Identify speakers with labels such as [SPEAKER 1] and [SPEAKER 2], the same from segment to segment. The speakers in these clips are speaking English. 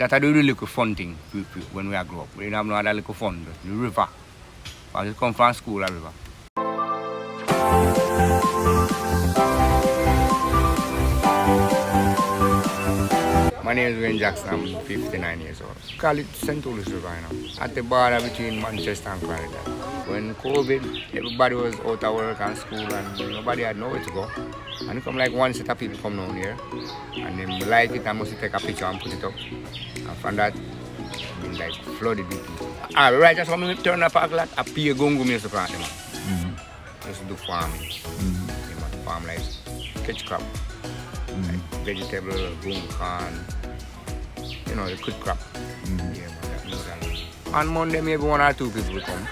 [SPEAKER 1] That I do the little fun thing when we grow up. We didn't have no other little fun. The river. I just come from school, a river. My name is Wayne Jackson, I'm 59 years old. Call it Toolies River, at the border between Manchester and Clarendon. When COVID, everybody was out of work and school and nobody had nowhere to go. And it come like one set of people come down here and they like it and must take a picture and put it up. And from that, it's been like flooded with people. Right, just when we turn the park lot, I pay a gungu me to plant them. Just to do farming. Farm like catch crop, like vegetable, gungu, corn. The good crop. On Monday, maybe 1 or 2 people will come.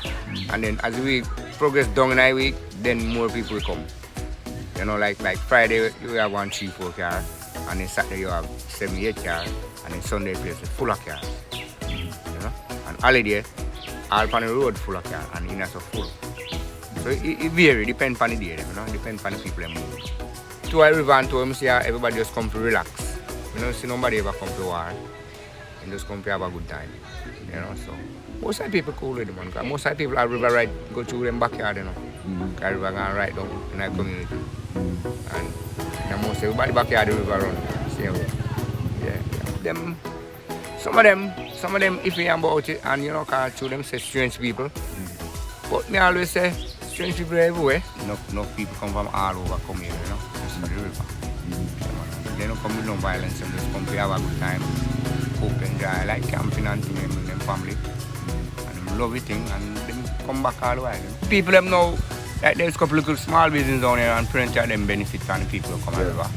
[SPEAKER 1] And then as we progress down in a week, then more people will come. Like Friday, you have 1, 3, 4 cars. And then Saturday, you have 7, 8 cars. And then Sunday, place is full of cars. And holiday, all on the road full of cars. And in so full. So it varies, depends on the day, depends on the people that move. To a river and to him, see everybody just come to relax. You don't see nobody ever come to war. And just come to have a good time. So most of the people cool with them, because most of the people at river ride go through them backyard, Because river going right down in our community. And most everybody backyard the river run. Same way. Yeah. Some of them if you about it and call through them say strange people. But me always say strange people everywhere. Enough people come from all over come here, just for the river. They don't come with no violence and just come to have a good time. Cook and dry, like camping and things with them family. And them love it thing and them come back all the while. People them know that there's a couple of small businesses down here and plenty of them benefit from the people who come over.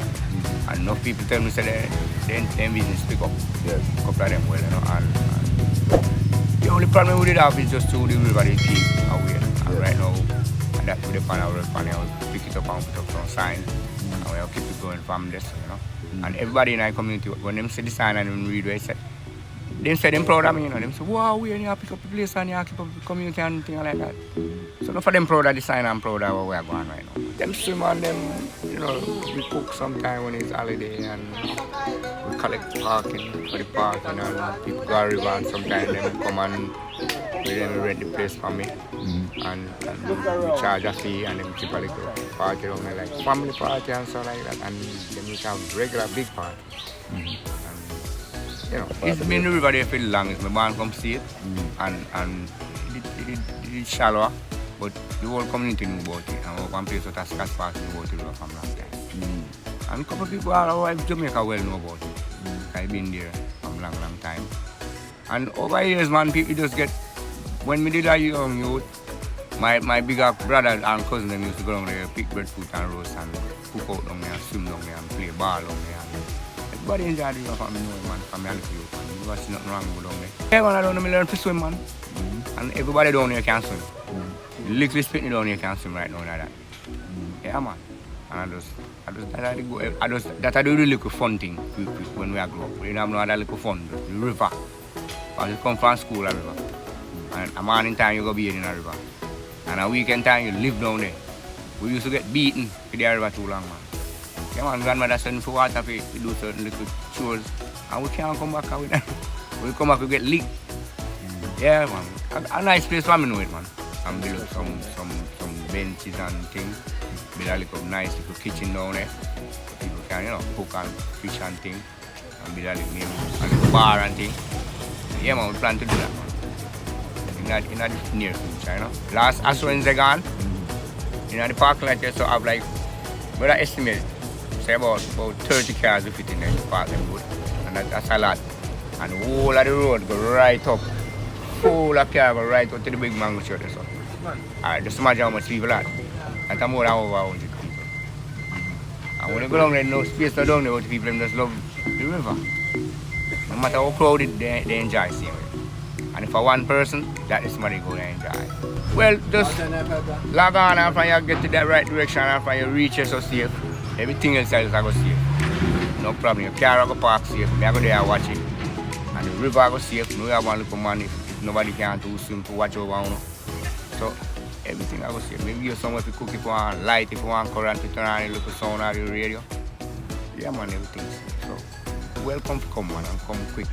[SPEAKER 1] And enough people tell me say them business pick up. Yes. A couple of them well, and the only problem with it have is just to the river they keep away. And right now, and that's with the pan our pick it up and put up some signs. And we'll keep it going from this, And everybody in our community, when them see the sign and them read what it said, they say them proud of me, They say, wow, we need to pick up the place and you keep up the community and things like that. So not for them proud of the sign, I'm proud of where we are going right now. Them swim and them, we cook sometime when it's holiday and we collect parking for the parking and people go river and sometimes them come and we rent the place for me. And we charge a fee and them keep a little party around there, like family party and stuff like that, and then we have regular big party. It's been the river there for the longest. My man come see it, and it's shallower, but the whole community knew about it, and one place that has Scotch Park knew about the river from last time. And a couple of people all over Jamaica well know about it. I've been there from a long time. And over years, man, people just get, when we did a young youth, my bigger brother and cousin them used to go down there, pick breadfruit and roast and cook out down there and swim down there and play ball down there. Everybody enjoy the river from me know, man, from me and the youth, man. You never see nothing wrong with down there. Yeah, man, I don't know, me learn to swim, man. And everybody down here can swim. The little spitting down here can swim right now like that. Yeah, man. And I do the little fun thing when we grow up. We didn't have no other little fun, the river. I just come from school, a river. And a morning time you go be in a river. And a weekend time you live down there. We used to get beaten for the river too long, man. Yeah, man, grandmother send for water for we do certain little chores. And we can't come back with them. We come back, we get leaked. Yeah, man. A nice place for me know it, man. And build up some benches and things. Build a little nice little kitchen down there. So people can, cook and fish and things. And build a little bar and things. Yeah, man, we plan to do that, man. In the near future, Last assurance they gone. The parking lot here, so I have like, but I estimate, say about 30 cars to fit in there to park them good. And that's a lot. And the whole of the road go right up. Full of cars go right up to the big mango church. So. Alright, just imagine how much people are. That's more than over 100 people. And when you go down there, no space to down there, the people just love the river. No matter how crowded, they enjoy seeing it. And for one person, that is somebody going to enjoy. Well, just log on after you get to the right direction, after you reach it so safe. Everything else is going to safe. No problem. Your car will go park safe. I go there and watch it. And the river will go safe. No have one little man if nobody can do swim to watch over. So everything will go safe. Maybe you somewhere to cook if you want light, if you want current to turn on a little sound on the radio. Yeah, man, everything's safe. So welcome to come, man, and come quick.